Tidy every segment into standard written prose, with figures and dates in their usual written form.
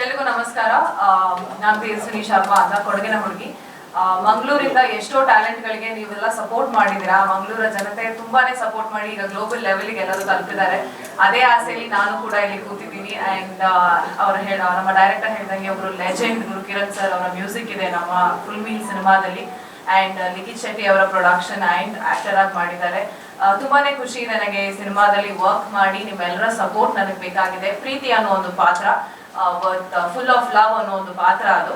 ಎಲ್ಲರಿಗೂ ನಮಸ್ಕಾರ. ನಾನು ತೇಜಸ್ವಿನಿ ಶರ್ಮಾ ಅಂತ, ಕೊಡಗಿನ ಹುಡುಗಿ. ಮಂಗಳೂರಿಂದ ಎಷ್ಟೋ ಟ್ಯಾಲೆಂಟ್ಗಳಿಗೆ ನೀವೆಲ್ಲ ಸಪೋರ್ಟ್ ಮಾಡಿದ್ದೀರಾ. ಮಂಗಳೂರ ಜನತೆ ತುಂಬಾನೇ ಸಪೋರ್ಟ್ ಮಾಡಿ ಈಗ ಗ್ಲೋಬಲ್ ಲೆವೆಲ್ಗೆ ಎಲ್ಲರೂ ತಲುಪಿದ್ದಾರೆ. ಅದೇ ಆಸೆಯಲ್ಲಿ ನಾನು ಕೂಡ ಇಲ್ಲಿ ಕೂತಿದ್ದೀನಿ. ಆ್ಯಂಡ್ ನಮ್ಮ ಡೈರೆಕ್ಟರ್ ಹೇಳಿದಂಗೆ ಒಬ್ರು ಲೆಜೆಂಡ್ ಗುರುಕಿರಣ್ ಸರ್ ಅವರ ಮ್ಯೂಸಿಕ್ ಇದೆ ನಮ್ಮ ಫುಲ್ ಮೀಲ್ ಸಿನಿಮಾದಲ್ಲಿ. ಆ್ಯಂಡ್ ಲಿಖಿತ್ ಶೆಟ್ಟಿ ಅವರ ಪ್ರೊಡಕ್ಷನ್ ಆ್ಯಂಡ್ ಆಕ್ಟರ್ ಆಗಿ ಮಾಡಿದ್ದಾರೆ. ತುಂಬಾನೇ ಖುಷಿ ನನಗೆ ಈ ಸಿನಿಮಾದಲ್ಲಿ ವರ್ಕ್ ಮಾಡಿ. ನಿಮ್ಮೆಲ್ಲರ ಸಪೋರ್ಟ್ ನನಗೆ ಬೇಕಾಗಿದೆ. ಪ್ರೀತಿ ಅನ್ನೋ ಒಂದು ಪಾತ್ರ, ಫುಲ್ ಆಫ್ ಲವ್ ಅನ್ನೋ ಒಂದು ಪಾತ್ರ ಅದು.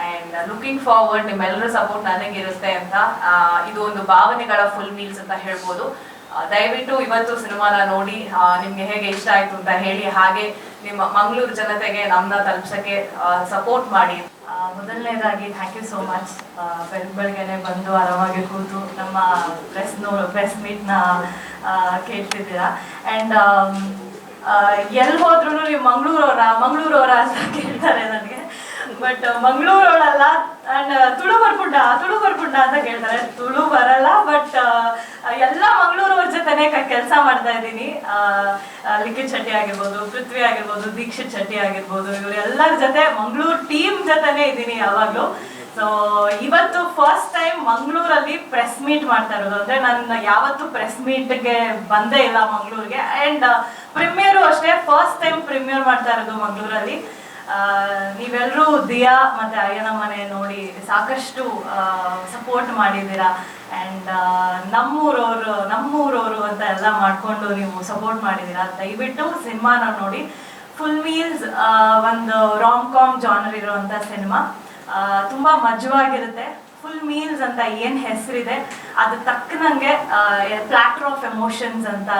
ಆ್ಯಂಡ್ ಲುಕಿಂಗ್ ಫಾರ್ವರ್ಡ್ ನಿಮ್ಮೆಲ್ಲರ ಸಪೋರ್ಟ್ ನನಗಿರುತ್ತೆ ಅಂತ. ಇದು ಒಂದು ಭಾವನೆಗಳ ಫುಲ್ ಮೀಲ್ಸ್ ಅಂತ ಹೇಳ್ಬೋದು. ದಯವಿಟ್ಟು ಇವತ್ತು ಸಿನಿಮಾನ ನೋಡಿ ನಿಮ್ಗೆ ಹೇಗೆ ಇಷ್ಟ ಆಯ್ತು ಅಂತ ಹೇಳಿ, ಹಾಗೆ ನಿಮ್ಮ ಮಂಗಳೂರು ಜನತೆಗೆ ನಮ್ಮನ್ನ ತಲುಪ್ಸಕ್ಕೆ ಸಪೋರ್ಟ್ ಮಾಡಿ. ಮೊದಲನೇದಾಗಿ ಥ್ಯಾಂಕ್ ಯು ಸೋ ಮಚ್. ಬೆಳಗ್ಗೆನೆ ಬಂದು ಆರಾಮಾಗಿ ಕೂತು ನಮ್ಮ ಪ್ರೆಸ್ ಮೀಟ್ನ ಕೇಳ್ತಿದ್ದೀರಾ. ಆ್ಯಂಡ್ ಎಲ್ಲಿ ಹೋದ್ರೂ ನೀವು ಮಂಗಳೂರವರ ಅಂತ ಕೇಳ್ತಾರೆ ನನಗೆ. ಬಟ್ ಮಂಗಳೂರವಳಲ್ಲ. ಆ್ಯಂಡ್ ತುಳು ಬರ್ಪುಂಡ ಅಂತ ಕೇಳ್ತಾರೆ. ತುಳು ಬರಲ್ಲ, ಬಟ್ ಎಲ್ಲ ಮಂಗಳೂರವ್ರ ಜೊತೆನೆ ಕೆಲಸ ಮಾಡ್ತಾ ಇದ್ದೀನಿ. ಲಿಖಿತ್ ಶೆಟ್ಟಿ ಆಗಿರ್ಬೋದು, ಪೃಥ್ವಿ ಆಗಿರ್ಬೋದು, ದೀಕ್ಷಿತ್ ಶೆಟ್ಟಿ ಆಗಿರ್ಬೋದು, ಇವರೆಲ್ಲರ ಜೊತೆ ಮಂಗಳೂರು ಟೀಮ್ ಜೊತೆನೇ ಇದ್ದೀನಿ ಯಾವಾಗಲೂ. ಸೊ ಇವತ್ತು ಫಸ್ಟ್ ಟೈಮ್ ಮಂಗಳೂರಲ್ಲಿ ಪ್ರೆಸ್ ಮೀಟ್ ಮಾಡ್ತಾ ಇರೋದು. ಅಂದರೆ ನಾನು ಯಾವತ್ತೂ ಪ್ರೆಸ್ ಮೀಟ್ಗೆ ಬಂದೇ ಇಲ್ಲ ಮಂಗಳೂರಿಗೆ. ಆ್ಯಂಡ್ ಪ್ರೀಮಿಯರು ಅಷ್ಟೇ, ಫಸ್ಟ್ ಟೈಮ್ ಪ್ರೀಮಿಯರ್ ಮಾಡ್ತಾ ಇರೋದು ಮಂಗಳೂರಲ್ಲಿ. ನೀವೆಲ್ಲರೂ ದಿಯಾ ಮತ್ತು ಅಯ್ಯನ ಮನೆ ನೋಡಿ ಸಾಕಷ್ಟು ಸಪೋರ್ಟ್ ಮಾಡಿದ್ದೀರಾ. ಆ್ಯಂಡ್ ನಮ್ಮೂರವರು ಅಂತ ಎಲ್ಲ ಮಾಡಿಕೊಂಡು ನೀವು ಸಪೋರ್ಟ್ ಮಾಡಿದ್ದೀರಾ. ದಯವಿಟ್ಟು ಸಿನಿಮಾನ ನೋಡಿ. ಫುಲ್ ಮೀಲ್ಸ್ ಒಂದು ರಾಮ್ ಕಾಮ್ ಜಾನರ್ ಇರೋವಂಥ ಸಿನಿಮಾ. ತುಂಬ ಮಜವಾಗಿರುತ್ತೆ. ಫುಲ್ ಮೀಲ್ಸ್ ಅಂತ ಏನು ಹೆಸರಿದೆ ಅದು ತಕ್ಕನಂಗೆ ಪ್ಲಾಟರ್ ಆಫ್ ಎಮೋಷನ್ಸ್ ಅಂತ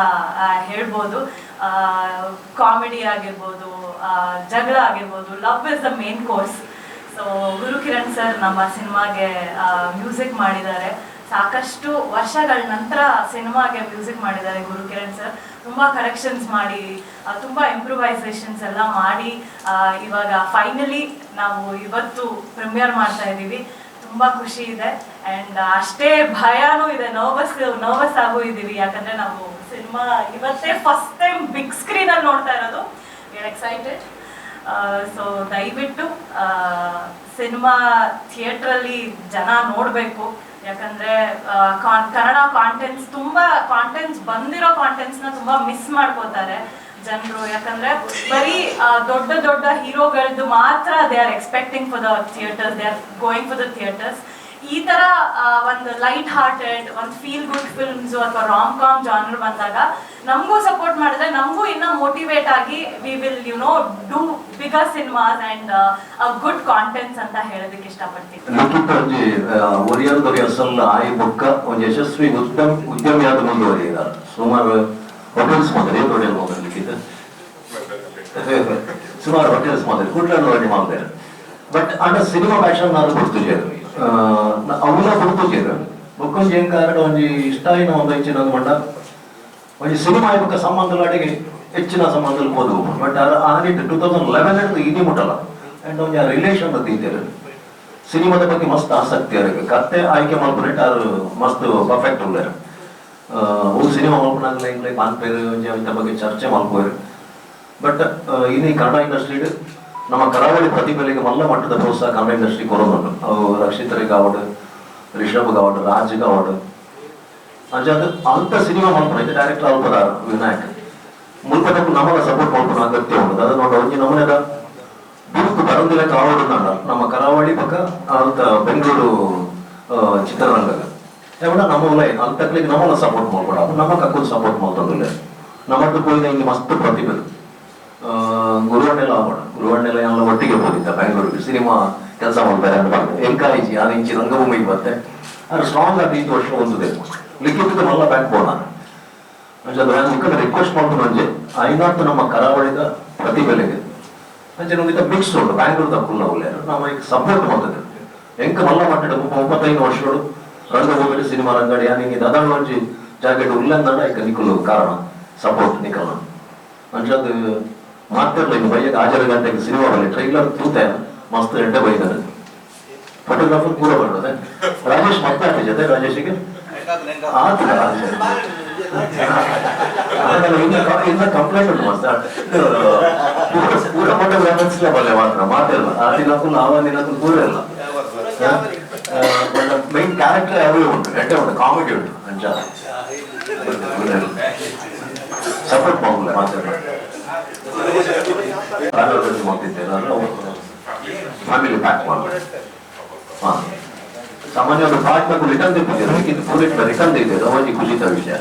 ಹೇಳ್ಬೋದು. ಕಾಮಿಡಿ ಆಗಿರ್ಬೋದು, ಜಗಳ ಆಗಿರ್ಬೋದು, love is the main course. So Gurukiran sir ನಮ್ಮ ಸಿನಿಮಾಗೆ ಮ್ಯೂಸಿಕ್ ಮಾಡಿದ್ದಾರೆ. ಸಾಕಷ್ಟು ವರ್ಷಗಳ ನಂತರ ಸಿನಿಮಾಗೆ ಮ್ಯೂಸಿಕ್ ಮಾಡಿದ್ದಾರೆ ಗುರುಕಿರಣ್ ಸರ್. ತುಂಬ ಕರೆಕ್ಷನ್ಸ್ ಮಾಡಿ, ತುಂಬ ಇಂಪ್ರೂವೈಸೇಷನ್ಸ್ ಎಲ್ಲ ಮಾಡಿ ಇವಾಗ ಫೈನಲಿ ನಾವು ಇವತ್ತು ಪ್ರೀಮಿಯರ್ ಮಾಡ್ತಾ ಇದ್ದೀವಿ. ತುಂಬ ಖುಷಿ ಇದೆ. ಆ್ಯಂಡ್ ಅಷ್ಟೇ ಭಯನೂ ಇದೆ, ನರ್ವಸ್ ಆಗು ಇದ್ದೀವಿ. ಯಾಕಂದರೆ ನಾವು ಸಿನಿಮಾ ಇವತ್ತೇ ಫಸ್ಟ್ ಟೈಮ್ ಬಿಗ್ ಸ್ಕ್ರೀನಲ್ಲಿ ನೋಡ್ತಾ ಇರೋದು. We are excited. ಸೊ ದಯವಿಟ್ಟು ಸಿನಿಮಾ ಥಿಯೇಟ್ರಲ್ಲಿ ಜನ ನೋಡಬೇಕು. ಯಾಕಂದರೆ ಕನ್ನಡ ಕಾಂಟೆಂಟ್ಸ್ ಬಂದಿರೋ ಕಾಂಟೆಂಟ್ಸ್ನ ತುಂಬ ಮಿಸ್ ಮಾಡ್ಕೋತಾರೆ ಜನರು. ಯಾಕಂದರೆ ಬರೀ ದೊಡ್ಡ ಹೀರೋಗಳದ್ದು ಮಾತ್ರ they are expecting for the theatres, they are going for the theatres. ಈ ಥರ ಒಂದು ಲೈಟ್ ಹಾರ್ಟೆಡ್, ಒಂದು ಫೀಲ್ ಗುಡ್ ಫಿಲ್ಮ್ಸು ಅಥವಾ ರಾಮ್ ಕಾಮ್ ಜಾನರ್ ಬಂದಾಗ ನಮಗೂ ಸಪೋರ್ಟ್ ಮಾಡಿದ್ರೆ ನಮಗೂ ಇನ್ನೂ ಮೋಟಿವೇಟ್ ಆಗಿ we will do bigger cinemas and good contents ಅಂತ ಹೇಳೋದಕ್ಕೆ ಇಷ್ಟಪಡ್ತೀನಿ. ಒಂದು ಯಶಸ್ವಿ ಉದ್ಯಮಿಯಾದ ಮುಂದುವರಿಯಿದ್ದಾರೆ. ಸುಮಾರು ಹೋಟೆಲ್ಸ್ ಮೊದಲಿಗೆ ಸುಮಾರು ಹೋಟೆಲ್ಸ್ ಮೊದಲು ಕೂಟ್ಲಲ್ಲಿ ಮಾಡ್ತಾರೆ. ಬಟ್ ಆಟ ಸಿನಿಮಾ ಪ್ಯಾಷನ್ ನಾನು ಗುರುತಿದ್ದೇನೆ. ಅವನ್ನ ಗುರುತಿದ್ದೇನೆ ಬೊಕ್ಕೊಂದು ಏನು ಕಾರಣ ಒಂದು ಇಷ್ಟ ಏನೋ ಒಂದು ಹೆಚ್ಚಿನ ಮಂಡ ಒಂದು ಸಿನಿಮಾ ಇವಾಗ ಸಂಬಂಧಗಳು ಅಡಿಗೆ ಹೆಚ್ಚಿನ ಸಂಬಂಧಗಳು ಹೋದವು. ಬಟ್ ಆನಿಟ್ಟು 2011 ಇಡೀ ಮುಟ್ಟಲ್ಲ. ಆ್ಯಂಡ್ ಒಂದು ರಿಲೇಷನ್ ಇದ್ದೇನೆ. ಸಿನಿಮಾದ ಬಗ್ಗೆ ಮಸ್ತ್ ಆಸಕ್ತಿ ಅವರಿಗೆ. ಕತೆ ಆಯ್ಕೆ ಮಾಡ್ಬಿಟ್ಟು ಅದು ಮಸ್ತ್ ಪರ್ಫೆಕ್ಟ್ ಉಳ್ಳಾರ. ಸಿನಿಮಾ ಮಲ್ಪನಾಗಲ್ಲ ಇಂಗ್ಲೀಷ್ ಕಾನ್ಪೇರು ಇಂಥ ಬಗ್ಗೆ ಚರ್ಚೆ ಮಾಡ್ಕೋರು. ಬಟ್ ಇನ್ನು ಈ ಕನ್ನಡ ಇಂಡಸ್ಟ್ರಿ ನಮ್ಮ ಕರಾವಳಿ ಪ್ರತಿಭೆಗಳಿಗೆ ಮಲ್ಲ ಮಟ್ಟದ ಪ್ರೋತ್ಸಾಹ ಕನ್ನಡ ಇಂಡಸ್ಟ್ರಿ ಕೊರೋದುಂಟು. ಅವು ರಕ್ಷಿತರಿಗೆ ಅವಾರ್ಡ್, ರಿಷಬ್ಗೆ ಅವಾರ್ಡ್, ರಾಜ್ಗೆ ಅವಾರ್ಡ್ ಅಂಚದು ಅಂಥ ಸಿನಿಮಾ ಮಲ್ಪನ ಡೈರೆಕ್ಟರ್ ಅಲ್ಪದ ವಿನಾಯಕ್ ಮುಲ್ಪದಕ್ಕೂ ನಮಗ ಸಪೋರ್ಟ್ ಮಾಡ್ಕೊಂಡು ಅಗತ್ಯ ಉಂಟು. ಅದು ನೋಡಿ ಒಂಜಿ ನಮ್ಮನೆದ ಬಿರುಕು ಬರಂದಿಲ್ಲ ಅವಾರ್ಡ್ ಉಂಡ ನಮ್ಮ ಕರಾವಳಿ ಪಕ್ಕ ಅಂತ ಬೆಂಗಳೂರು ಚಿತ್ರರಂಗದ ಎವಡ ನಮ್ಮಲ್ಲ ಅಂತಕ್ಲಿಗೆ ನಮ್ಮನ್ನ ಸಪೋರ್ಟ್ ಮಾಡ್ಬೇಡ, ನಮ್ಮ ಕಕ್ಕೂ ಸಪೋರ್ಟ್ ಮಾಡ್ತಂದಿಲ್ಲ. ನಮ್ಮದು ಹೋಯ್ದ ಹಿಂಗೆ ಮಸ್ತ್ ಪ್ರತಿಭೆ ಗುರುವಣ್ಣೆಲ್ಲ ಗುರುವಣ್ಣೆಲ್ಲ ಎಲ್ಲ ಒಟ್ಟಿಗೆ ಹೋಗಿದ್ದ ಬೆಂಗಳೂರಿಗೆ ಸಿನಿಮಾ ಕೆಲಸ ಮಾಡ್ತಾರೆ ಅಂತ ಎಂಕಾಯಿಜಿ ಅದು ಇಂಚಿ ರಂಗಭೂಮಿಗೆ ಬರುತ್ತೆ. ಅದು ಸ್ಟ್ರಾಂಗ್ ಆಗಿ 5 ವರ್ಷ ಒಂದಿದೆ. ಲಿಖಿತ ಮಲ್ಲ ಬ್ಯಾಕ್ ಬೋಣ ಮುಖಂಡ ರಿಕ್ವೆಸ್ಟ್ ಮಾಡ್ಕೊಂಡು ಅಂಜೆ ಐನಾತ್ತು ನಮ್ಮ ಕರಾವಳಿದ ಪ್ರತಿಭೆಲೆಗೆ ಅಂಚೆ ನಮ್ಗೆ ಮಿಕ್ಸ್ ಉಂಟು. ಬ್ಯಾಂಗ್ಳೂರ್ದ ಫುಲ್ ಅವಲೇ ನಾವು ಈಗ ಸಪೋರ್ಟ್ ಮಾಡ್ತದೆ. ಎಂಕ ಮಲ್ಲ ಮಟ್ಟದ 35 ವರ್ಷಗಳು ರಂಗಭೂಮಿ ಸಿನಿಮಾ ರಂಗಡಿ ನಿಂಗೆ ಅದನ್ನು ಒಂಜಿ ಜಾಕೆಟ್ ಉಲ್ಲಂದ ಈಗ ನಿಕ್ಕಲು ಕಾರಣ ಸಪೋರ್ಟ್ ನಿಕಲ ಅಂಚದು ಮಾತಾಡಲ್ಲ. ಇನ್ನು ಬೈಯಕ್ಕೆ 6 ಗಂಟೆಗೆ ಸಿನಿಮಾ ಬರಲಿ ಟ್ರೈಲರ್ ತೂತೆ ಮಸ್ತ್ ಎಂಟೆ ಬೈದಾರೆ. ಫೋಟೋಗ್ರಾಫರ್ ಕೂಡ ಬರ್ತದೆ. ರಾಜೇಶ್ ಮತ್ತೆ ಜೊತೆ ರಾಜೇಶಿಗೆ ಆತ ಇನ್ನ ಕಂಪ್ಲೇಂಟ್ ಉಂಟು ಮತ್ತೆ ಪೂರ ಫೋಟೋಗ್ರಾಫರ್ಸ್ಲ ಬಲ್ಲೆ ಮಾತ್ರ ಮಾತಿಲ್ಲ ಆ ದಿನಕ್ಕೂ ನಾವು ದಿನಕ್ಕೂ ಪೂರ ಇಲ್ಲ ಮೈನ್ ಕ್ಯಾರೆಕ್ಟರ್ ಅವೇ ಉಂಟು ಎಡ್ಡೆ ಉಂಟು ಕಾಮಿಡಿ ಉಂಟು ಅಂಚ ಸಪೋರ್ಟ್ ಮಾಡಲ್ಲ ಮಾತಾಡ ಮಾಡ್ತಿದ್ದೇನೆ ಫ್ಯಾಮಿಲಿ ಪ್ಯಾಕ್ ಮಾಡಬೇಕು ಸಾಮಾನ್ಯ ಒಂದು ಪಾರ್ಟ್ನರ್ ರಿಟರ್ನ್ ತೆಪ್ಪಿದ್ದೀರ ಇದು ಪೂರ ರಿಟರ್ನ್ ತೆಗೆದಿದೆ ಅವರಿಗೆ ಖುಷಿತ ವಿಷಯ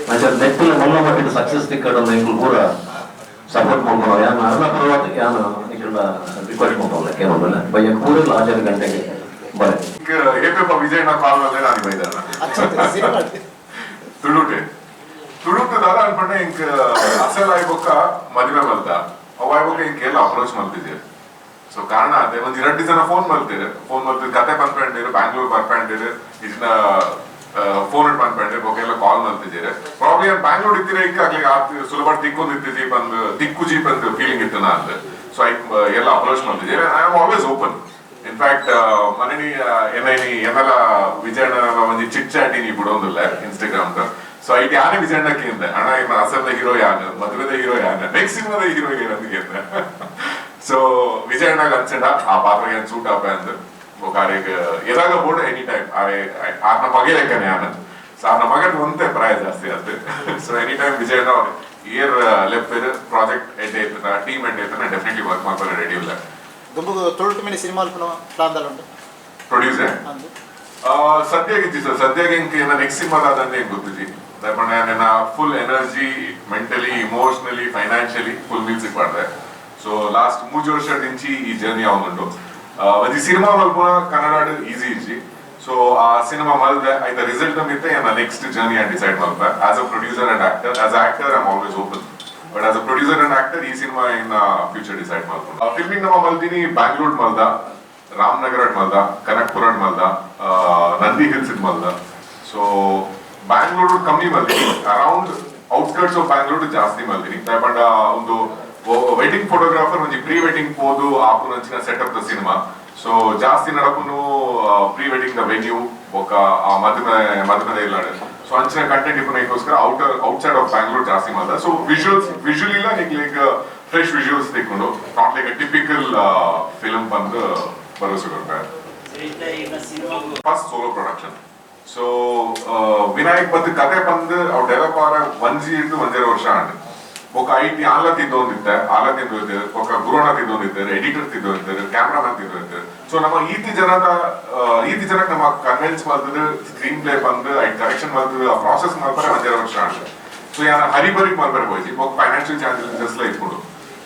ಮತ್ತೆ ನೆಟ್ಟಿನ ಮೊಲ್ಲ ಮಟ್ಟಿದ ಸಕ್ಸಸ್ ತಿಕ್ಕಡನ್ನು ಇಂಕ್ಲು ಪೂರ ಸಪೋರ್ಟ್ ಮಾಡ್ಕೊಂಡು ಯಾನು ಅರ್ಧ ಪರವಾಗಿ ಯಾನು ನಿಖಿಲ ರಿಕ್ವೆಸ್ಟ್ ಮಾಡ್ಕೊಳ್ಳ ಕೇಳೋದಿಲ್ಲ ಬಯ್ಯ ಪೂರ ಆಚಾರ ಗಂಟೆಗೆ ಬರೆ ಏಪೇಪ ವಿಜಯಣ್ಣ ಕಾಲಲ್ಲೇ ನಾನು ಬೈದಾರ ತುಳುಟು ದಾದ ಅನ್ಕೊಂಡೆ ಇಂಕ ಅಸಲ್ ಆಯ್ಬೊಕ್ಕ ಮದುವೆ ಮಲ್ತ ಅವ ಆಯ್ಬೊಕ್ಕ ಇಂಕೆಲ್ಲ ಅಪ್ರೋಚ್ ಮಲ್ತಿದ್ದೀರಿ ಸೊ ಕಾರಣ ಅದೇ ಒಂದ್ 2 ಜನ ಫೋನ್ ಮಲ್ತಿರು ಕತೆ ಪನ್ಪಂಡಿರು ಬ್ಯಾಂಗ್ಳೂರ್ ಬರ್ಪಂಡಿರು ಇದನ್ನ ಫೋನ್ ಪನ್ಪಂಡಿರು ಬೊಕ್ಕೆಲ್ಲ ಕಾಲ್ ಮಲ್ತಿದ್ದೀರಿ ಪ್ರಾಬ್ಲಿ ಬ್ಯಾಂಗ್ಳೂರ್ ಇತ್ತಿರ ಈಗ ಆಗ್ಲಿಗೆ ಸುಲಭ ತಿಕ್ಕೊಂಡ್ ಇರ್ತಿದ್ದಿ ಬಂದು ತಿಕ್ಕು ಜೀಪ್ ಅಂತ ಫೀಲಿಂಗ್ ಇತ್ತು ನಾ ಅಂತ ಸೊ ಎಲ್ಲ ಅಪ್ರೋಚ್ ಮಲ್ತಿದ್ದೀರಿ I am always open in fact ಮನೇನಿ ಏನೆಲ್ಲ ವಿಜಯಣ್ಣ ಒಂದ್ ಚಿಟ್ ಚಾಟಿ ನೀ ಬಿಡೋದಿಲ್ಲ ಇನ್ಸ್ಟಾಗ್ರಾಮ್ ಸೊ ಐಟಿ ಯಾನೇ ವಿಜಯಣ್ಣಕ್ಕೆ ಅಂದೆ ಅಣ್ಣ ಇನ್ನ ಅಸಲ್ದ ಹೀರೋ ಯಾನ ಮದುವೆದ ಹೀರೋ ಯಾನ ನೆಕ್ಸ್ಟ್ ಸಿನಿಮಾದ ಹೀರೋ ಏನಂದಿಗೆ ಅಂದೆ ಸೊ ವಿಜಯಣ್ಣಗೆ ಅನ್ಸಂಡ ಆ ಪಾತ್ರಗೆ ಏನ್ ಸೂಟ್ ಆಪ ಅಂದ್ ಕಾರಿಗೆ ಎದಾಗ ಬೋರ್ಡ್ ಎನಿ ಟೈಮ್ ಆರ್ನ ಮಗೆ ಲೆಕ್ಕನೆ ಆನಂದ್ ಸೊ ಆರ್ನ ಮಗದ ಒಂದೇ ಪ್ರಾಯ ಜಾಸ್ತಿ ಆಯ್ತು ಸೊ ಎನಿ ಟೈಮ್ ವಿಜಯಣ್ಣ ಅವ್ರು ಇಯರ್ ಲೆಪ್ಪರ್ ಪ್ರಾಜೆಕ್ಟ್ ಎಡ್ಡೆ ಇರ್ತದ ಟೀಮ್ ಎಡ್ಡೆ ಇರ್ತದ ಡೆಫಿನೆಟ್ಲಿ ವರ್ಕ್ ಮಾಡ್ತಾರೆ ರೆಡಿ ಇಲ್ಲ ದುಂಬು ತೊಳಟು ಮಿನಿ ಸಿನಿಮಾ ಪ್ಲಾನ್ ಉಂಟು ಪ್ರೊಡ್ಯೂಸರ್ ಸದ್ಯಗಿದ್ದಿ ಸರ್ ಸದ್ಯಗೆ ಇಂಕ ನೆಕ್ಸ್ಟ್ ಸಿನಿಮಾದಂತೆ ಏನ್ ಗೊತ್ತಿದ್ದಿ ನನ್ನ full energy mentally emotionally financially full music ಮಾಡಿದೆ ಸೊ ಲಾಸ್ಟ್ 3 ವರ್ಷ ದಿಂಚಿ ಈ ಜರ್ನಿ ಅವನುಂಟು ಒಂದು ಸಿನಿಮಾ ಮಲ್ಪುನ ಕನ್ನಡ ಈಸಿ ಇಜ್ಜಿ ಸೊ ಆ ಸಿನಿಮಾ ಮಲ್ದೆ ಐತ ರಿಸಲ್ಟ್ ಮಿತ್ತೆ ನೆಕ್ಸ್ಟ್ ಜರ್ನಿ ಅಂಡ್ ಡಿಸೈಡ್ ಮಲ್ಪೆ as a producer and actor as actor I am always open but as a producer and actor ಈ ಸಿನಿಮಾ ಇನ್ ಫ್ಯೂಚರ್ ಡಿಸೈಡ್ ಮಾಡ್ಕೊಂಡು ಫಿಲ್ಮಿಂಗ್ ನಮ್ಮ ಮಲ್ತೀನಿ ಬ್ಯಾಂಗ್ಳೂರ್ ಮಲ್ದ ರಾಮನಗರ ಮಲ್ದ ಕನಕ್ಪುರ ಮಲ್ದ ನಂದಿ ಹಿಲ್ಸ್ ಮಲ್ದ ಸೊ ಬ್ಯಾಂಗ್ಳೂರು ಕಮ್ಮಿ ಮಲ್ತೀನಿ around outskirts of Bangalore ಜಾಸ್ತಿ ಮಲ್ತೀನಿ but ಒಂದು wedding photographer ಒಂದು pre wedding ಹೋದು ಆಪುನ ಅಂಚಿನ ಸೆಟಪ್ ದ ಸಿನಿಮಾ ಸೊ ಜಾಸ್ತಿ ನಡಪುನು ಪ್ರೀ ವೆಡ್ಡಿಂಗ್ ದ ವೆನ್ಯೂ ఒక ಮದುವೆ ಇಲ್ಲ ಸೊ ಅಂಚಿನ ಕಂಟೆಂಟ್ ಇಪ್ಪನಕ್ಕೋಸ್ಕರ ಔಟ್ಸೈಡ್ ಆಫ್ ಬ್ಯಾಂಗ್ಳೂರ್ ಜಾಸ್ತಿ ಮಲ್ದ ಸೊ ವಿಜುವಲ್ ಇಲ್ಲ ಲೈಕ್ ಫ್ರೆಶ್ ವಿಜುವಲ್ಸ್ ತೆಕ್ಕೊಂಡು not like a typical film ಬಂದು ಭರವಸೆ ಕೊಡ್ತಾರೆ first solo production so Vinayak ಬಂದು ಕತೆ ಬಂದು ಅವ್ರು ಡೆವಲಪ್ ಆಗ 1.5 ವರ್ಷ ಆಂಡ್ ఒక ಐಟಿ ಆಲ ತಿದ್ದೊಂದಿತ್ತೆ ಆಲ ತಿಂದಿದ್ದಾರೆ ఒక ಗುರುಣ ತಿದ್ದೊಂದಿದ್ದಾರೆ ಎಡಿಟರ್ ತಿದ್ದೊಂದಿದ್ದಾರೆ ಕ್ಯಾಮ್ರಾಮನ್ ತಿದ್ದೊಂದಿದ್ದಾರೆ ಸೊ ನಮ್ಮ ಈತಿ ಜನಕ್ಕೆ ನಮ್ಮ ಕನ್ವೆನ್ಸ್ ಮಾಡ್ತದೆ ಸ್ಕ್ರೀನ್ ಪ್ಲೇ ಬಂದು ಐ ಕರೆಕ್ಷನ್ ಮಾಡ್ತದೆ ಆ ಪ್ರಾಸೆಸ್ ಮಾಡ್ತಾರೆ 1.5 ವರ್ಷ ಆಂಡ್ ಸೊ ಯಾನ ಹರಿಬರಿಗೆ ಮಾಡ್ಬಾರ ಹೋಯ್ತು ఒక ಫೈನಾನ್ಷಿಯಲ್ ಚಾರ್ಜಸ್ ಎಲ್ಲ ಇಟ್ಕೊಂಡು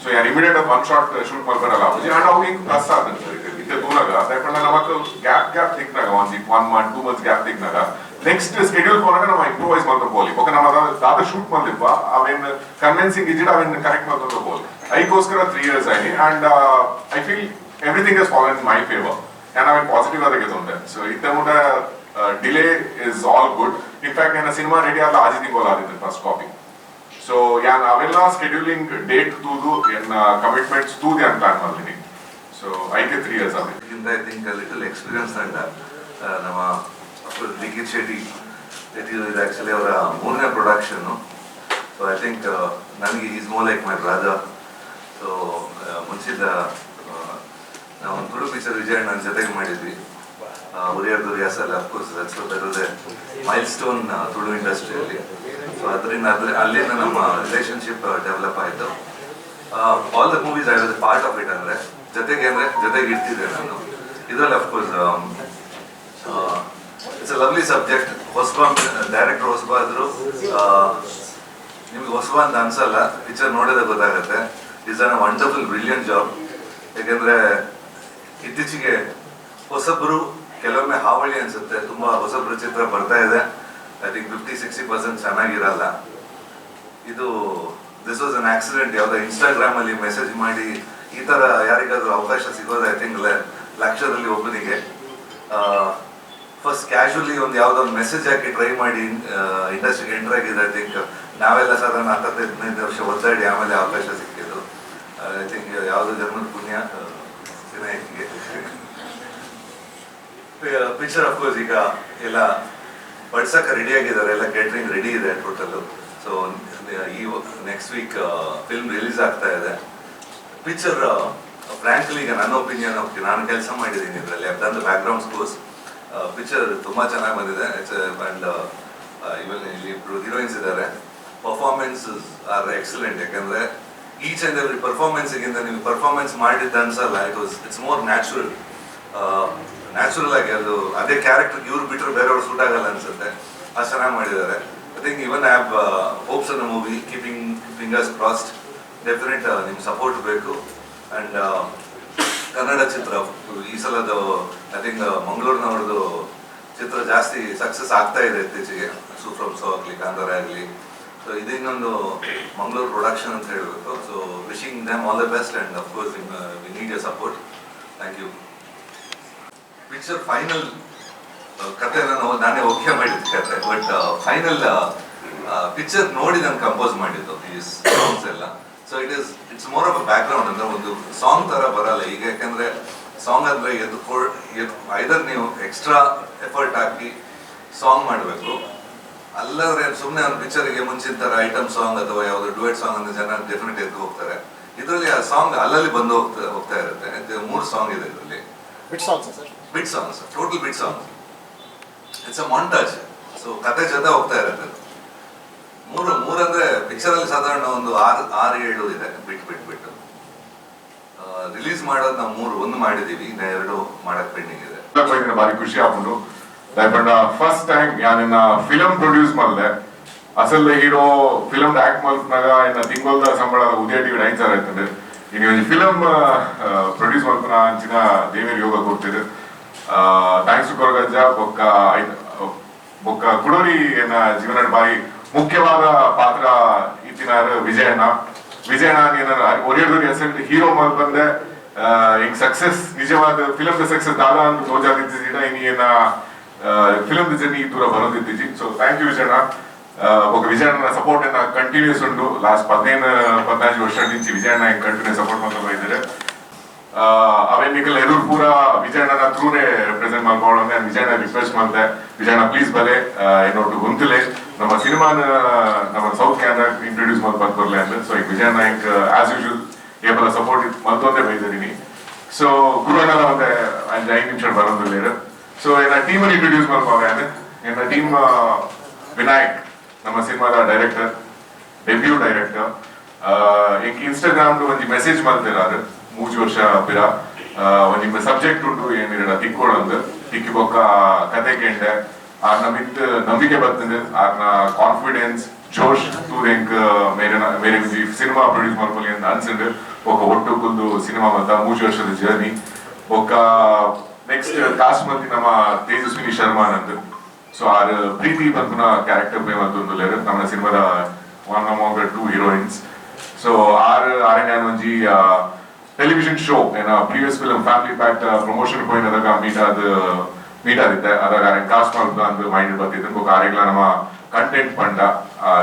ಸೊ ಯಾನ್ ಇಮಿಡಿಯೇಟ್ ಒನ್ ಶಾಟ್ ಶೂಟ್ ಮಾಡ್ಬಾರಲ್ಲ ಹೋಗಿ ಅಂಡ್ ಅವು ಹಿಂಗ್ ಪ್ಲಸ್ ಆದಂತೆ ಇತ್ತೆ ದೂರಾಗ ಯಾಕಂದ್ರೆ ನಮಕ್ ಗ್ಯಾಪ್ ತಿಕ್ನಾಗ 1 month 2 months ಗ್ಯಾಪ್ ತಿಕ್ನಾಗ ನೆಕ್ಸ್ಟ್ ಸ್ಕೆಡ್ಯೂಲ್ ಕೊನಾಗ ನಾವು ಇಂಪ್ರೂವೈಸ್ ಮಾಡ್ತಾ ಹೋಗ್ಲಿ ಓಕೆ ನಮ್ಮ ದಾದ ಶೂಟ್ ಮಾಡ್ಲಿಪ್ಪ ಅವೇನ್ ಕನ್ವಿನ್ಸಿಂಗ್ ಇದ್ದಿಡ ಅವೇನ್ ಕರೆಕ್ಟ್ ಮಾಡ್ತಾ ಹೋಗ್ಲಿ ಐಗೋಸ್ಕರ 3 years ಆಯ್ನಿ and I feel everything is fallen my favour ನಾನು ಅವೇನ್ ಪಾಸಿಟಿವ್ ಆಗಿ ತೊಂದೆ ಸೊ ಇತ್ತ ಮುಟ delay is all good in fact ನನ್ನ ಸಿನಿಮಾ ರೆಡಿ ಆದ ಆಜಿ ತಿಂಗೋಲ್ ಆದಿತ್ತು ಫಸ್ಟ್ ಕಾಪಿ ಸೊ ಯಾನ್ ಅವೆಲ್ಲ ಸ್ಕೆಡ್ಯೂಲಿಂಗ್ ಡೇಟ್ ತೂದು ಏನ್ ಕಮಿಟ್ಮೆಂಟ್ಸ್ ತೂದು ಅಂತ ಪ್ಲಾನ್ ಮಾಡ್ತೀನಿ ಸೊ ಐಕೆ 3 years ಆಗಿದೆ I think little experience and ನಮ್ಮ ಲಿಖಿತ್ ಶೆಟ್ಟಿ ಇದು ಆಕ್ಚುಲಿ ಅವರ 3ನೇ ಪ್ರೊಡಕ್ಷನ್ ಸೊ ಐ ಥಿಂಕ್ ನನಗೆ is more like my brother so ಮುಂಚಿದ ನಾವು ಒಂದು ತುಳು ಪಿಕ್ಚರ್ ವಿಜಯಣ್ಣ ನನ್ನ ಜೊತೆಗೆ ಮಾಡಿದ್ವಿ ಉರಿಯರ್ದು ರಿಯಾಸಲ್ಲಿ ಅಫ್ಕೋರ್ಸ್ ದಟ್ಸ್ ಬರೋದೇ ಮೈಲ್ ಸ್ಟೋನ್ ತುಳು ಇಂಡಸ್ಟ್ರಿಯಲ್ಲಿ ಸೊ ಅದರಿಂದ ಅಲ್ಲಿಂದ ನಮ್ಮ ರಿಲೇಶನ್ಶಿಪ್ ಡೆವಲಪ್ ಆಯಿತು all the movies I was part of it ಅಂದರೆ ಜೊತೆಗೆ ಇರ್ತಿದ್ದೆ ನಾನು ಇದರಲ್ಲಿ of course it's a lovely subject ಹೊಸಬ ಡೈರೆಕ್ಟರ್ ಹೊಸಬ ಆದರೂ ನಿಮ್ಗೆ ಹೊಸಬ ಅಂತ ಅನ್ಸಲ್ಲ ಪಿಕ್ಚರ್ ನೋಡಿದ್ರೆ ಗೊತ್ತಾಗುತ್ತೆ it's an wonderful brilliant job ಯಾಕೆಂದರೆ ಇತ್ತೀಚೆಗೆ ಹೊಸಬ್ರು ಕೆಲವೊಮ್ಮೆ ಹಾವಳಿ ಅನ್ಸುತ್ತೆ ತುಂಬ ಹೊಸಬ್ರು ಚಿತ್ರ ಬರ್ತಾ ಇದೆ ಐ ಥಿಂಕ್ 50-60% ಚೆನ್ನಾಗಿರಲ್ಲ ಇದು ದಿಸ್ ವಾಸ್ ಅನ್ ಆಕ್ಸಿಡೆಂಟ್ ಯಾವುದೋ ಇನ್ಸ್ಟಾಗ್ರಾಮಲ್ಲಿ ಮೆಸೇಜ್ ಮಾಡಿ ಈ ಥರ ಯಾರಿಗಾದ್ರೂ ಅವಕಾಶ ಸಿಗೋದು ಐ ಥಿಂಕ್ ಲಕ್ಷದಲ್ಲಿ ಒಬ್ಬನಿಗೆ ಫಸ್ಟ್ ಕ್ಯಾಶುವಲಿ ಒಂದು ಯಾವುದೋ ಒಂದು ಮೆಸೇಜ್ ಹಾಕಿ ಟ್ರೈ ಮಾಡಿ ಇಂಡಸ್ಟ್ರಿಗೆ ಎಂಟರ್ ಆಗಿದೆ ಐ ಥಿಂಕ್ ನಾವೆಲ್ಲ ಸಾಧಾರಣ 10-15 ವರ್ಷ ಒದ್ದಾಡಿ ಆಮೇಲೆ ಅವಕಾಶ ಸಿಕ್ಕಿದ್ದು ಐ ಥಿಂಕ್ ಯಾವುದೋ ಜನ್ಮದ ಪುಣ್ಯ ವಿನಾಯಕಿಗೆ ಪಿಕ್ಚರ್ ಅಫ್ಕೋರ್ಸ್ ಈಗ ಎಲ್ಲ ಬಡ್ಸಕ್ಕೆ ರೆಡಿ ಆಗಿದ್ದಾರೆ, ಎಲ್ಲ ಕೇಟ್ರಿಂಗ್ ರೆಡಿ ಇದೆ ಟೋಟಲು. ಸೊ ಈ ನೆಕ್ಸ್ಟ್ ವೀಕ್ ಫಿಲ್ಮ್ ರಿಲೀಸ್ ಆಗ್ತಾ ಇದೆ. ಪಿಕ್ಚರ್ ಫ್ರ್ಯಾಂಕ್ಲಿ ಈಗ ನನ್ನ ಒಪಿನಿಯನ್, ನಾನು ಕೆಲಸ ಮಾಡಿದ್ದೀನಿ ಇದರಲ್ಲಿ, I done the background scores. Picture ತುಂಬ ಚೆನ್ನಾಗಿ ಬಂದಿದೆ. ಆ್ಯಂಡ್ ಇವನ್ ಇಲ್ಲಿ ಇಬ್ಬರು ಹೀರೋಯಿನ್ಸ್ ಇದ್ದಾರೆ. Performances R excellent. ಯಾಕಂದರೆ ಈಚ್ ಆ್ಯಂಡ್ ಎವ್ರಿ ಪರ್ಫಾರ್ಮೆನ್ಸ್ಗಿಂತ ನೀವು ಪರ್ಫಾರ್ಮೆನ್ಸ್ ಮಾಡಿದ್ದು ಅನ್ಸಲ್ಲ, ಇಟ್ಸ್ ಮೋರ್ ನ್ಯಾಚುರಲ್ ಆಗಿ. ಅದು ಅದೇ ಕ್ಯಾರೆಕ್ಟರ್ಗೆ ಇವ್ರು ಬಿಟ್ಟರೆ ಬೇರೆಯವ್ರು ಸೂಟ್ ಆಗಲ್ಲ ಅನ್ಸುತ್ತೆ, ಅಷ್ಟು ಚೆನ್ನಾಗಿ ಮಾಡಿದ್ದಾರೆ. I think even I have hopes an movie, keeping fingers crossed. Definite ನಿಮ್ಮ ಸಪೋರ್ಟ್ ಬೇಕು. ಆ್ಯಂಡ್ ಕನ್ನಡ ಚಿತ್ರ ಈ ಸಲದ ಐ ಥಿಂಕ್ ಮಂಗಳೂರಿನವ್ರದ್ದು ಚಿತ್ರ ಜಾಸ್ತಿ ಸಕ್ಸಸ್ ಆಗ್ತಾ ಇದೆ ಇತ್ತೀಚೆಗೆ. ಸೂಫ್ರಮ್ಸೋ ಆಗಲಿ, ಕಾಂತಾರ ಆಗಲಿ. ಸೊ ಇದು ಇನ್ನೊಂದು ಮಂಗಳೂರು ಪ್ರೊಡಕ್ಷನ್ ಅಂತ ಹೇಳಬೇಕು. So wishing them all the best and of course we need your support. Thank you. Picture final ಕತೆ ನಾನೇ ಓಕೆ ಮಾಡಿದ್ದು ಕತೆ, ಬಟ್ ಫೈನಲ್ ಪಿಕ್ಚರ್ ನೋಡಿ ನಾನು ಕಂಪೋಸ್ ಮಾಡಿದ್ದು ಈ ಸಾಂಗ್ಸ್ ಎಲ್ಲ. So it's more of a background. ಅಂದರೆ ಒಂದು ಸಾಂಗ್ ಥರ ಬರಲ್ಲ ಈಗ. ಯಾಕಂದರೆ ಸಾಂಗ್ ಅಂದರೆ ಐದರ್ ನೀವು ಎಕ್ಸ್ಟ್ರಾ ಎಫರ್ಟ್ ಹಾಕಿ ಸಾಂಗ್ ಮಾಡಬೇಕು, ಅಲ್ಲಾದ್ರೆ ಸುಮ್ಮನೆ ಒಂದು ಪಿಕ್ಚರ್ಗೆ ಮುಂಚಿನ ಥರ ಐಟಮ್ ಸಾಂಗ್ ಅಥವಾ ಯಾವುದೋ ಡುವೆಟ್ ಸಾಂಗ್ ಅಂದರೆ ಜನ ಡೆಫಿನೆಟ್ ಎದ್ದು ಹೋಗ್ತಾರೆ. ಇದರಲ್ಲಿ ಆ ಸಾಂಗ್ ಅಲ್ಲಲ್ಲಿ ಬಂದು ಹೋಗ್ತಾ ಇರುತ್ತೆ. 3 ಸಾಂಗ್ ಇದೆ ಇದರಲ್ಲಿ. Bit songs sir? Bit songs, total bit songs. It's a montage. So ಕತೆ ಜೊತೆ ಹೋಗ್ತಾ ಇರುತ್ತೆ. ಮೂರು ಅಂದರೆ ಪಿಕ್ಚರಲ್ಲಿ ಸಾಧಾರಣ ಒಂದು 6-7 ಇದೆ ಬಿಟ್ಟು ರಿಲೀಸ್ ಮಾಡೋದು ನಾವು 1 ಮಾಡಿದ್ದೀವಿ, ಇನ್ನು 2 ಮಾಡಕ್ ಪೆಂಡಿಂಗ್ ಇದೆ. ಭಾರಿ ಖುಷಿ ಆಗ್ಬೋದು. ಫಸ್ಟ್ ಟೈಮ್ ಯಾನಿನ್ನ ಫಿಲಮ್ ಪ್ರೊಡ್ಯೂಸ್ ಮಾಡಿದೆ. ಅಸಲ್ ಹೀರೋ ಫಿಲಮ್ ಆಕ್ಟ್ ಮಲ್ಪನಾಗ ಇನ್ನ ತಿಂಗಳ ಸಂಬಳ ಉದ್ಯೋಗಿಗಳು 5,000 ಆಯ್ತದೆ. ಈಗ ಫಿಲಮ್ ಪ್ರೊಡ್ಯೂಸ್ ಮಲ್ಪನ ಅಂಚಿನ ದೇವೇರ್ ಯೋಗ ಕೊಡ್ತಿದ್ರು. ಥ್ಯಾಂಕ್ಸ್ ಟು ಕೊರಗಜ್ಜ ಬೊಕ್ಕ ಕುಡೋರಿ ಎನ್ನ ಜೀವನ ಬಾಯಿ ಮುಖ್ಯವಾದ ಪಾತ್ರ ಇತ್ತಿನಾರು ವಿಜಯಣ್ಣ ಒರಿಯರ್ದೂರಿ ಹೆಸರು ಹೀರೋ ಮಲ್ಪಂದೆ ಈಗ ಸಕ್ಸಸ್ ನಿಜವಾದ ಫಿಲಮ್ ಸಕ್ಸಸ್ ದಾದ ಅಂತ ತೋಜಾದಿದ್ದ ಇನ್ನೇನ ಫಿಲಮ್ ಜರ್ನಿ ದೂರ ಬರೋದಿದ್ದೀಜಿ. So thank you Vijayanna. ఒక విజయಣ್ಣ సపోర్ట్ అయినా కంటిన్యూస్ ఉండు. లాస్ట్ 15-15 ವರ್ಷ నుంచి ವಿಜಯಣ್ಣ ಕಂಟಿನ್ಯೂಸ್ ಸಪೋರ್ಟ್ ಮಾಡ್ತಾ ಇದ್ದಾರೆ. ಅವೆನ್ನಿಕಲ್ ಎದುರು ಪೂರ ವಿಜಯಣ್ಣನ ಥ್ರೂನೇ ರೆಪ್ರೆಸೆಂಟ್ ಮಾಡ್ಕೊಳ್ಳೋ ಅಂದ್ರೆ ವಿಜಯಣ್ಣ ರಿಕ್ವೆಸ್ಟ್ ಮಾಡಿದೆ, ವಿಜಯಣ್ಣ ಪ್ಲೀಸ್ ಬಲೆ ಏನೊಟ್ಟು ಗೊಂತಲೆ ನಮ್ಮ ಸಿನಿಮಾನ ನಮ್ಮ ಸೌತ್ ಕ್ಯಾನ್ರಾ ಇಂಟ್ರೊಡ್ಯೂಸ್ ಮಾಡ್ಬಾರ್ದು ಬರಲೆ ಅಂದ್ರೆ. ಸೊ ಈಗ Vijayanna as usual ಏಬಲ support ಮತ್ತೊಂದೇ ಬೈದಿದ್ದೀನಿ. So ಗುರುಣ್ಣ ಮತ್ತೆ 5 ನಿಮಿಷ ಬರೋದಿಲ್ಲ. ಸೊ ಏನ ಟೀಮಲ್ಲಿ ಇಂಟ್ರೊಡ್ಯೂಸ್ ಮಾಡ್ಕೋವೆ ಅಂದ್ರೆ ಏನ ಟೀಮ್ ವಿನಾಯಕ್ ನಮ್ಮ ಸಿನಿಮಾದ ಡೈರೆಕ್ಟರ್, ಡೆಬ್ಯೂ ಡೈರೆಕ್ಟರ್. ಈಗ ಇನ್ಸ್ಟಾಗ್ರಾಮ್ ಒಂದು ಮೆಸೇಜ್ ಮಾಡ್ತಿರಾರು 3 ವರ್ಷ ಬಿರ ಒಂದು ಸಬ್ಜೆಕ್ಟ್ ಉಂಟು ಏನಿರ ತಿಕ್ಕೋಳಂದು ತಿಕ್ಕಿ ಬೊಕ್ಕ ಕತೆ ಕೇಂಡೆ ಆರ್ನ ಮಿತ್ ನಂಬಿಕೆ ಬರ್ತದೆ, ಆರ್ನ ಕಾನ್ಫಿಡೆನ್ಸ್ ಜೋಶ್ ತೂರೆಂಕ್ ಮೇರೆ ಸಿನಿಮಾ ಪ್ರೊಡ್ಯೂಸ್ ಮಾಡ್ಕೊಳ್ಳಿ ಅಂತ ಅನ್ಸಿಂಡು ఒక ಒಟ್ಟು ಕುಂದು ಸಿನಿಮಾ ಬಂದ 3 ವರ್ಷದ ಜರ್ನಿ. ఒక ನೆಕ್ಸ್ಟ್ ಕಾಸ್ಟ್ ಮಂದಿ ನಮ್ಮ ತೇಜಸ್ವಿನಿ ಶರ್ಮಾ ನಂದು. ಸೊ ಆರ್ ಪ್ರೀತಿ ಬಂಪನ ಕ್ಯಾರೆಕ್ಟರ್ ಪ್ಲೇ ಮಾಡ್ತೊಂದು ನಮ್ಮ ಸಿನಿಮಾದ 1 among 2 ಹೀರೋಯಿನ್ಸ್. ಸೊ ಆರ್ ಒಂಜಿ ಟೆಲಿವಿಷನ್ ಶೋ ಏನ previous film family pack promotion ಹೋಯಿನದಾಗ ಮೀಟ್ ಆದಿತ್ತೆ. ಅದಾಗ ಕಾಸ್ಟ್ ಮಾಡ್ದು ಅಂದು ಮೈಂಡ್ ಬರ್ತಿದ್ದೆ. ఒక ಆರೆಗ್ಲ ನಮ್ಮ ಕಂಟೆಂಟ್ ಪಂಡ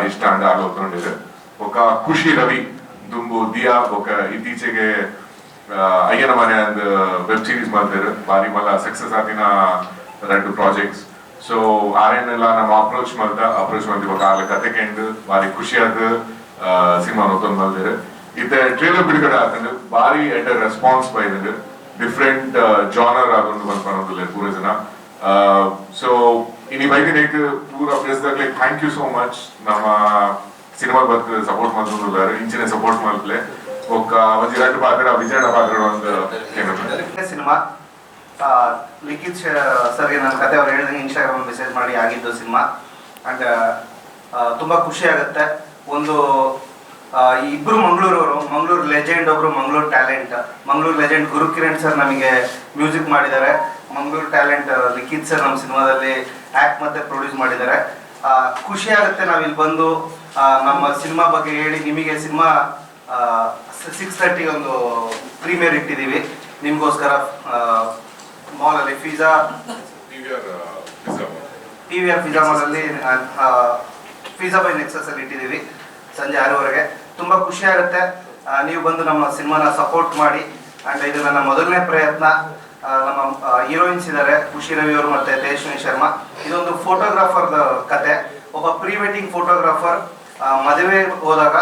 ಇಷ್ಟ ಅಂಡ ಆಗೋತ್ಕೊಂಡಿದೆ. ఒక ಖುಷಿ ರವಿ ದುಂಬು ದಿಯಾ ఒక ಇತ್ತೀಚೆಗೆ ಅಯ್ಯನ ಮನೆ ಅಂದ್ ವೆಬ್ ಸೀರೀಸ್ ಮಾಡ್ತಾರೆ. ಬಾರಿ ಮಲ್ಲ ಸಕ್ಸಸ್ ಆದಿನ 2 ಪ್ರಾಜೆಕ್ಟ್ಸ್. ಸೊ ಆರೇನೆಲ್ಲ ನಾವು ಅಪ್ರೋಚ್ ಮಾಡಿ ಆಗ ಕತೆ ಕೇಂದ್ರ ಬಾರಿ ಖುಷಿಯಾದ ಸಿನಿಮಾ ನೋಡ್ಕೊಂಡು ಬಂದಿದ್ದಾರೆ. ಇತ್ತೆ ಟ್ರೇಲರ್ ಬಿಡುಗಡೆ ಆಗ್ತಂದ್ರೆ ಬಾರಿ ಎಟ್ ರೆಸ್ಪಾನ್ಸ್ ಬೈದ್ರೆ ಡಿಫ್ರೆಂಟ್ ಜಾನರ್ ಆಗೊಂಡು ಬಂದ್ಕೊಂಡಿಲ್ಲ ಪೂರ ಜನ. ಸೊ ಇನಿ ಬೈಕ್ ಪೂರ ಪ್ಲೇಸ್ದಾಗ್ಲಿ ಥ್ಯಾಂಕ್ ಯು ಸೋ ಮಚ್. ನಮ್ಮ ಸಿನಿಮಾ ಬಂದು ಸಪೋರ್ಟ್ ಮಾಡ್ಕೊಂಡಿದ್ದಾರೆ, ಇಂಚಿನ ಸಪೋರ್ಟ್ ಮಾಡ್ಲೆ ఒక 1-2 ಪಾತ್ರ ವಿಜಯಣ್ಣ ಪಾತ್ರ ಒಂದು ಸಿನಿಮಾ ಲಿಖಿತ್ ಸರ್ಗೆ ನನ್ನ ಕತೆ ಅವ್ರು ಹೇಳಿದಂಗೆ ಇನ್ಸ್ಟಾಗ್ರಾಮ್ ಮೆಸೇಜ್ ಮಾಡಿ ಆಗಿದ್ದು ಸಿನಿಮಾ. ಆ್ಯಂಡ್ ತುಂಬ ಖುಷಿ ಆಗುತ್ತೆ. ಒಂದು ಇಬ್ಬರು ಮಂಗಳೂರು ಲೆಜೆಂಡ್, ಒಬ್ಬರು Mangaluru talent. Mangaluru legend Gurukiran sir ನಮಗೆ ಮ್ಯೂಸಿಕ್ ಮಾಡಿದ್ದಾರೆ. ಮಂಗಳೂರು ಟ್ಯಾಲೆಂಟ್ ಲಿಖಿತ್ ಸರ್ ನಮ್ಮ ಸಿನಿಮಾದಲ್ಲಿ ಆ್ಯಕ್ಟ್ ಮತ್ತೆ ಪ್ರೊಡ್ಯೂಸ್ ಮಾಡಿದ್ದಾರೆ. ಖುಷಿ ಆಗುತ್ತೆ ನಾವಿಲ್ಲಿ ಬಂದು ನಮ್ಮ ಸಿನಿಮಾ ಬಗ್ಗೆ ಹೇಳಿ. ನಿಮಗೆ ಸಿನಿಮಾ 6:30 ಒಂದು ಪ್ರೀಮಿಯರ್ ಇಟ್ಟಿದ್ದೀವಿ ನಿಮಗೋಸ್ಕರ ಮಾಲಲ್ಲಿ PVR ಪಿಜ್ಜಾ ಮಾಲಲ್ಲಿ ಪಿಜ್ಜಾ ಬೈ ನೆಕ್ಸಸ್ ಅಲ್ಲಿ ಇಟ್ಟಿದ್ದೀವಿ ಸಂಜೆ 6:00ವರೆಗೆ. ತುಂಬ ಖುಷಿ ಆಗುತ್ತೆ ನೀವು ಬಂದು ನಮ್ಮ ಸಿನಿಮಾನ ಸಪೋರ್ಟ್ ಮಾಡಿ. ಆ್ಯಂಡ್ ಇದು ನನ್ನ ಮೊದಲನೇ ಪ್ರಯತ್ನ. ನಮ್ಮ ಹೀರೋಯಿನ್ಸ್ ಇದ್ದಾರೆ, ಖುಷಿ ರವಿ ಅವರು ಮತ್ತು ತೇಜಸ್ವಿನಿ ಶರ್ಮಾ. ಇದೊಂದು ಫೋಟೋಗ್ರಾಫರ್ದ ಕತೆ. ಒಬ್ಬ ಪ್ರೀ ವೆಡ್ಡಿಂಗ್ ಫೋಟೋಗ್ರಾಫರ್ ಮದುವೆ ಹೋದಾಗ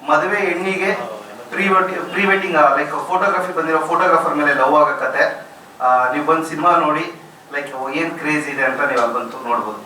ಮದುವೆ ಹೆಣ್ಣಿಗೆ ಪ್ರೀ ವೆಡ್ಡಿಂಗ್ ಲೈಕ್ ಫೋಟೋಗ್ರಫಿ ಬಂದಿರೋ ಫೋಟೋಗ್ರಾಫರ್ ಮೇಲೆ ಲವ್ ಆಗೋ ಕತೆ. ನೀವು ಬಂದು ಸಿನಿಮಾ ನೋಡಿ, ಲೈಕ್ ಏನು ಕ್ರೇಜ್ ಇದೆ ಅಂತ ನೀವು ಅಲ್ಲಿ ಬಂತು ನೋಡ್ಬೋದು.